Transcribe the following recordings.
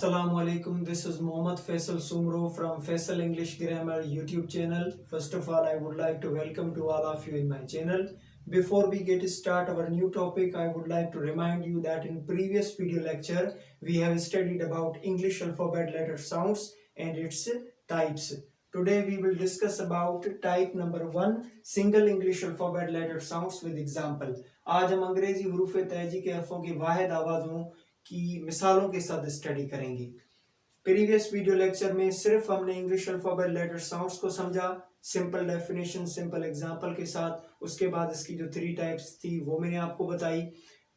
Assalamualaikum. This is Mohammad Faisal Sumro from Faisal English Grammar YouTube channel. First of all, I would like to welcome to all of you in my channel. Before we get start our new topic, I would like to remind you that in previous video lecture, we have studied about English alphabet letter sounds and its types. Today we will discuss about type number 1, single English alphabet letter sounds with example. आज हम अंग्रेजी हरूफ तहजी के हरफों की वाहिद आवाज़ों की मिसालों के साथ स्टडी करेंगे। प्रीवियस वीडियो लेक्चर में सिर्फ हमने इंग्लिश अल्फाबेट लेटर साउंड्स को समझा, सिंपल डेफिनेशन सिंपल एग्जांपल के साथ। उसके बाद इसकी जो 3 टाइप्स थी वो मैंने आपको बताई।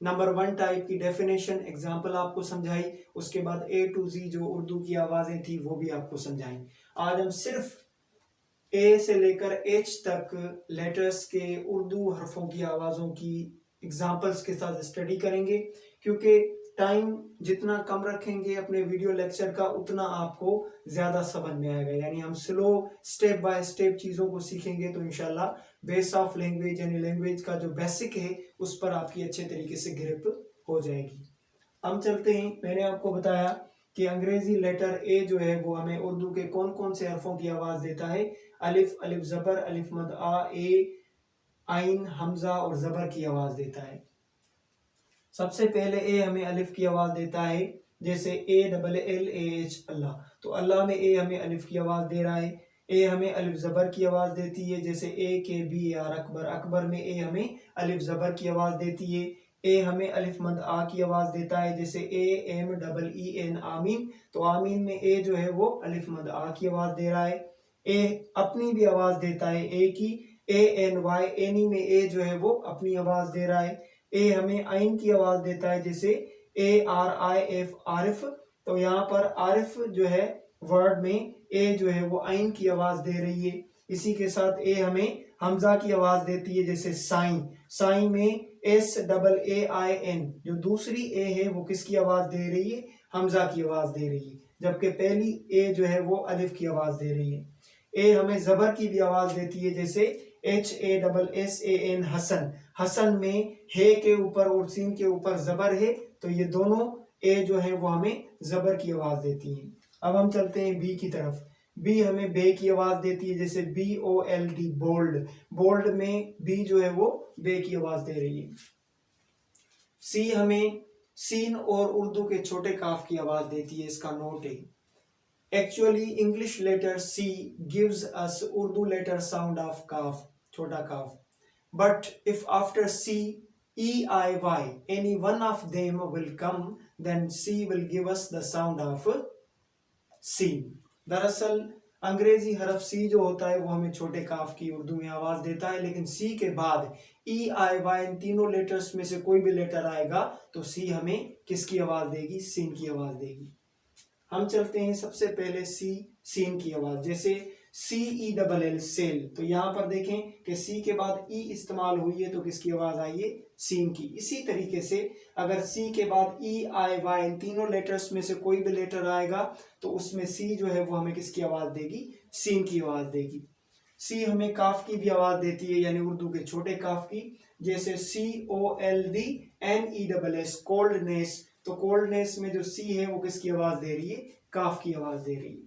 नंबर 1 टाइप की डेफिनेशन एग्जांपल आपको समझाई। उसके बाद A to Z जो उर्दू की आवाजें थी वो भी आपको समझाई। आज हम सिर्फ A से लेकर H तक लेटर्स के उर्दू हरफों की आवाजों की एग्जांपल्स के साथ स्टडी करेंगे, क्योंकि टाइम जितना कम रखेंगे अपने वीडियो लेक्चर का उतना आपको ज्यादा समझ में आएगा। यानी हम स्लो स्टेप बाय स्टेप चीजों को सीखेंगे तो इंशाल्लाह बेस ऑफ लैंग्वेज यानी लैंग्वेज का जो बेसिक है उस पर आपकी अच्छे तरीके से ग्रिप हो जाएगी। हम चलते हैं। मैंने आपको बताया कि अंग्रेजी लेटर ए जो है वो हमें उर्दू के कौन कौन से हरफों की आवाज देता है। अलिफ, अलिफ जबर, अलिफ मद आ, ए, आइन, हमजा और जबर की आवाज देता है। सबसे पहले ए हमें अलिफ की आवाज देता है, जैसे ALLAH अल्लाह, तो अल्लाह में ए हमें अलिफ की आवाज दे रहा है। ए हमें अलिफ जबर की आवाज देती है, जैसे AKBAR अकबर, अकबर में ए हमें अलिफ जबर की आवाज देती है। ए हमें अलिफ मद आ की आवाज देता है, जैसे AMEEN आमीन, तो आमीन में ए जो है वो अलिफ मद आ की आवाज दे रहा है। ए अपनी भी आवाज देता है ए की, ANY एनी में ए जो है वो अपनी आवाज दे रहा है। ए हमें आइन की आवाज देता है, जैसे ARIF आरिफ, तो यहाँ पर आरिफ जो है वर्ड में ए जो है वो आइन की आवाज दे रही है। इसी के साथ ए हमें हमजा की आवाज देती है, जैसे साइन, साइन में SAAIN, जो दूसरी ए है वो किसकी आवाज दे रही है, हमजा की आवाज दे रही है, जबकि पहली ए जो है वो अलिफ की आवाज दे रही है। ए हमें जबर की भी आवाज देती है, जैसे HASSAN हसन, हसन में हे के ऊपर और सीन के ऊपर जबर है, तो ये दोनों ए जो है वो हमें जबर की आवाज देती हैं। अब हम चलते हैं बी की तरफ। बी हमें बे की आवाज देती है, जैसे BOLD बोल्ड, बोल्ड में बी जो है वो बे की आवाज दे रही है। सी हमें सीन और उर्दू के छोटे काफ की आवाज देती है, इसका नोट है। Actually, English letter C gives us Urdu letter sound of kaf, छोटा काफ. But if after C, E, I, Y, any one of them will come, then C will give us the sound of C. दरअसल अंग्रेजी हरफ C जो होता है वो हमें छोटे काफ की उर्दू में आवाज देता है, लेकिन C के बाद E, I, Y इन तीनों लेटर्स में से कोई भी लेटर आएगा तो C हमें किसकी आवाज देगी, सीन की आवाज देगी। हम चलते हैं सबसे पहले सीन की आवाज, जैसे CELL सेल, तो यहाँ पर देखें कि सी के बाद ई इस्तेमाल हुई है तो किसकी आवाज आई है, सीन की। इसी तरीके से अगर सी के बाद EIY इन तीनों लेटर्स में से कोई भी लेटर आएगा तो उसमें सी जो है वो हमें किसकी आवाज देगी, सीन की आवाज देगी। सी हमें काफ की भी आवाज देती है, यानी उर्दू के छोटे काफ की, जैसे COLDNESS कोल्डनेस, तो कोल्डनेस में जो सी है वो किसकी आवाज दे रही है, काफ की आवाज दे रही है।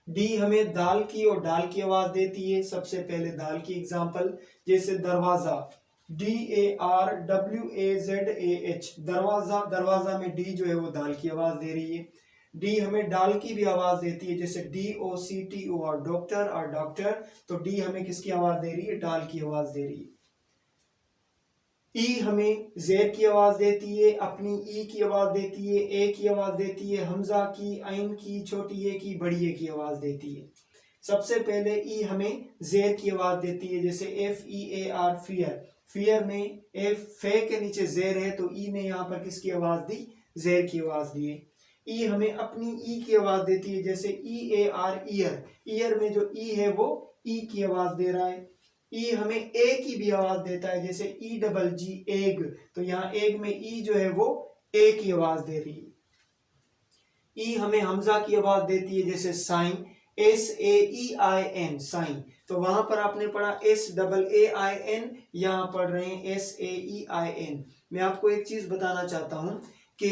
डी हमें दाल की और डाल की आवाज देती है। सबसे पहले दाल की एग्जांपल, जैसे दरवाजा, DARWAZAH दरवाजा, दरवाजा में डी जो है वो दाल की आवाज दे रही है। डी हमें डाल की भी आवाज देती है, जैसे DOCTOR डॉक्टर और डॉक्टर, तो डी हमें किसकी आवाज दे रही है, डाल की आवाज दे रही है। ई हमें जेर की आवाज देती है, अपनी ई की आवाज देती है, ए की आवाज देती है, हमजा की, आइन की, छोटी ए की, बड़ी ए की आवाज देती है। सबसे पहले ई हमें जेर की आवाज देती है, जैसे FEAR फियर, फियर में एफ फे के नीचे जेर है तो ई ने यहाँ पर किसकी आवाज दी, जेर की आवाज दी है। ई हमें अपनी ई की आवाज देती है, जैसे EAR ईयर, ईयर में जो ई है वो ई की आवाज दे रहा है। ई हमें ए की भी आवाज देता है, जैसे EGG एग, तो यहाँ एग में ई जो है वो ए की आवाज दे रही है। ई हमें हमजा की आवाज देती है, जैसे साइन, SAEIN साइन, तो वहां पर आपने पढ़ा SAAIN, यहाँ पढ़ रहे हैं SAEIN। मैं आपको एक चीज बताना चाहता हूं कि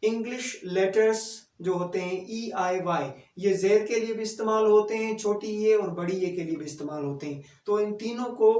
इंग्लिश लेटर्स जो होते हैं EIY, ये जेर के लिए भी इस्तेमाल होते हैं, छोटी ए और बड़ी ए के लिए भी इस्तेमाल होते हैं। तो इन तीनों को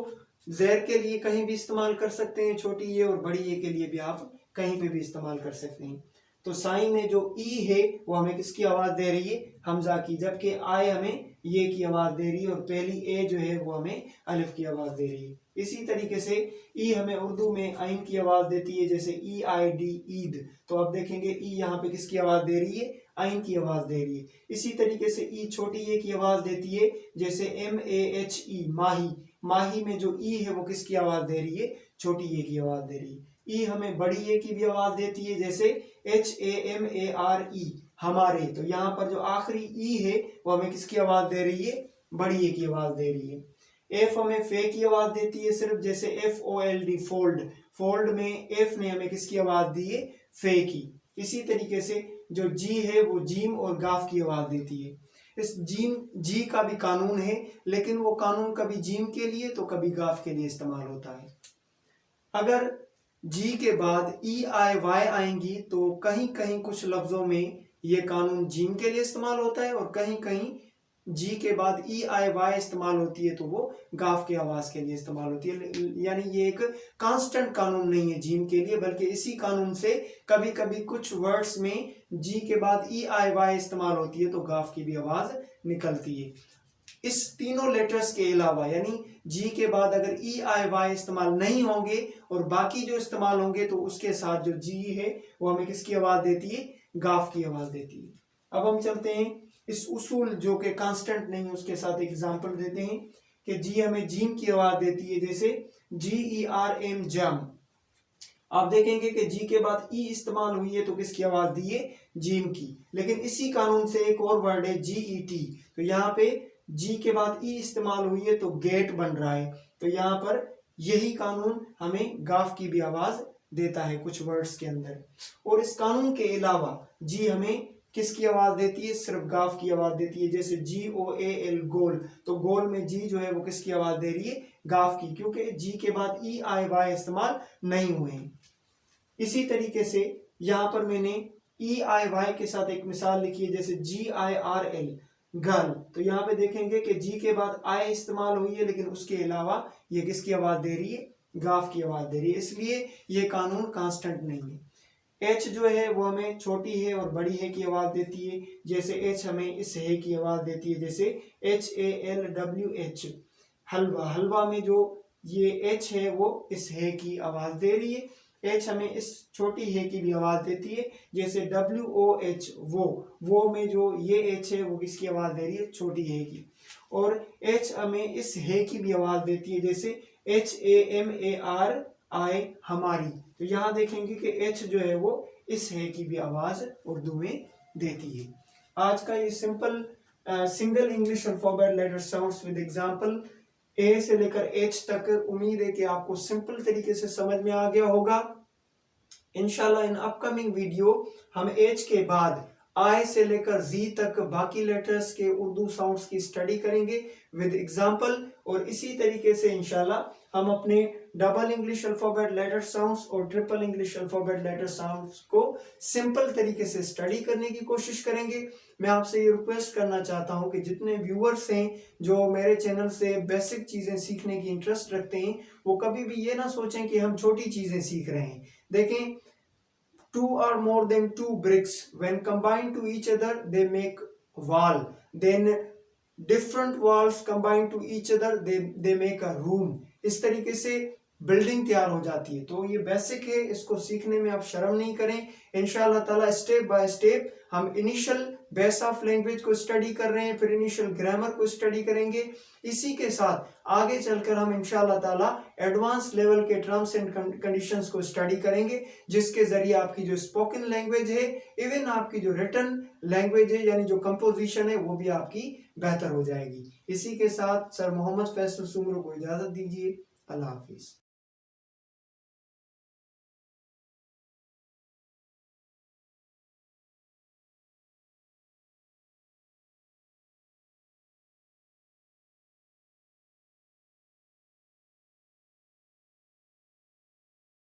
जेर के लिए कहीं भी इस्तेमाल कर सकते हैं, छोटी ए और बड़ी ए के लिए भी आप कहीं पे भी इस्तेमाल कर सकते हैं। तो साई में जो ई है वो हमें किसकी आवाज दे रही है, हमजा की, जबकि आई हमें ये की आवाज दे रही है और पहली ए जो है वो हमें अलिफ की आवाज दे रही है। इसी तरीके से ई हमें उर्दू में आइन की आवाज देती है, जैसे EID ईद। तो आप देखेंगे ई यहाँ पे किसकी आवाज दे रही है, आइन की आवाज दे रही है। इसी तरीके से ई छोटी ए की आवाज देती है, जैसे MAHE माही। माही में जो ई है वो किसकी आवाज दे रही है, छोटी ए की आवाज दे रही है। ई हमें बड़ी ए की भी आवाज देती है, जैसे HAMARE हमारे। तो यहाँ पर जो आखिरी ई है वो हमें किसकी आवाज दे रही है, बड़ी ए की आवाज दे रही है। एफ हमें फे की आवाज देती है सिर्फ, जैसे FOLD फोल्ड। फोल्ड में एफ ने हमें किसकी आवाज दी है, फे की। इसी तरीके से जो जी है वो जीम और गाफ की आवाज देती है। इस जी का भी कानून है, लेकिन वो कानून कभी जीम के लिए तो कभी गाफ के लिए इस्तेमाल होता है। अगर जी के बाद EIY आएंगी तो कहीं कहीं कुछ लफ्जों में ये कानून जीम के लिए इस्तेमाल होता है और कहीं कहीं जी के बाद EIY इस्तेमाल होती है तो वो गाफ की आवाज के लिए इस्तेमाल होती है। यानी ये एक कांस्टेंट कानून नहीं है जीम के लिए, बल्कि इसी कानून से कभी कभी कुछ वर्ड्स में जी के बाद EIY इस्तेमाल होती है तो गाफ की भी आवाज निकलती है। इस तीनों लेटर्स के अलावा, यानी जी के बाद अगर EIY इस्तेमाल नहीं होंगे और बाकी जो इस्तेमाल होंगे तो उसके साथ जो जी है वो हमें किसकी आवाज देती है, गाफ की आवाज देती है। अब हम चलते हैं इस उसूल जो कि कांस्टेंट नहीं है उसके साथ एग्जांपल देते हैं कि जी हमें जीम की आवाज देती है, जैसे GERM जम। आप देखेंगे कि जी के बाद ई इस्तेमाल हुई है तो किसकी आवाज दी है, जीम की। लेकिन इसी कानून से एक और वर्ड है GET, तो यहाँ पे जी के बाद ई इस्तेमाल हुई है तो गेट बन रहा है। तो यहाँ पर यही कानून हमें गाफ की भी आवाज देता है कुछ वर्ड्स के अंदर। और इस कानून के अलावा जी हमें किसकी आवाज देती है, सिर्फ गाफ की आवाज देती है, जैसे GOAL गोल। तो गोल में जी जो है वो किसकी आवाज दे रही है, गाफ की, क्योंकि जी के बाद EIY इस्तेमाल नहीं हुए हैं। इसी तरीके से यहाँ पर मैंने EIY के साथ एक मिसाल लिखी है, जैसे GIRL गर्ल। तो यहाँ पे देखेंगे कि जी के बाद आई इस्तेमाल हुई है, लेकिन उसके अलावा ये किसकी आवाज दे रही है, गाफ की आवाज दे रही है। इसलिए ये कानून कांस्टेंट नहीं है। एच जो है वो हमें छोटी है और बड़ी है की आवाज देती है, जैसे एच हमें इस है की आवाज देती है, जैसे HALWH हलवा। हलवा में जो ये एच है वो इस है की आवाज दे रही है। एच हमें इस छोटी है की भी आवाज देती है, जैसे WOH वो में जो ये एच है वो किसकी आवाज दे रही है, छोटी है की। और एच हमें इस है की भी आवाज देती है, जैसे HAMARI हमारी। तो यहाँ देखेंगे कि एच जो है वो इस है की भी आवाज उर्दू में देती है। आज का ये simple single English alphabet letter sounds with example A से लेकर एच तक, उम्मीद है कि आपको सिंपल तरीके से समझ में आ गया होगा। इंशाल्लाह इन अपकमिंग वीडियो हम एच के बाद आई से लेकर जी तक बाकी लेटर्स के उर्दू साउंड्स की स्टडी करेंगे विद एग्जांपल। और इसी तरीके से इंशाल्लाह हम अपने double English alphabet letter sounds और triple English alphabet letter sounds को सिंपल तरीके से स्टडी करने की कोशिश करेंगे। मैं आपसे ये रिक्वेस्ट करना चाहता हूं कि जितने व्यूअर्स हैं जो मेरे चैनल से बेसिक चीजें सीखने की इंटरेस्ट रखते हैं, वो कभी भी ये ना सोचें कि हम छोटी चीजें सीख रहे हैं। देखें, two or more than two bricks when combined to each other they make wall, then different walls combined to each other they make a room। इस तरीके से बिल्डिंग तैयार हो जाती है। तो ये बेसिक है, इसको सीखने में आप शर्म नहीं करें। इंशाल्लाह ताला स्टेप बाय स्टेप हम इनिशियल बेस ऑफ लैंग्वेज को स्टडी कर रहे हैं, फिर इनिशियल ग्रामर को स्टडी करेंगे। इसी के साथ आगे चलकर हम इंशाल्लाह ताला एडवांस लेवल के टर्म्स एंड कंडीशंस को स्टडी करेंगे, जिसके जरिए आपकी जो स्पोकन लैंग्वेज है, इवन आपकी जो रिटन लैंग्वेज है, यानी जो कंपोजिशन है, वो भी आपकी बेहतर हो जाएगी। इसी के साथ सर मोहम्मद फैसल सुमरो को इजाजत दीजिए। अल्लाह हाफिज।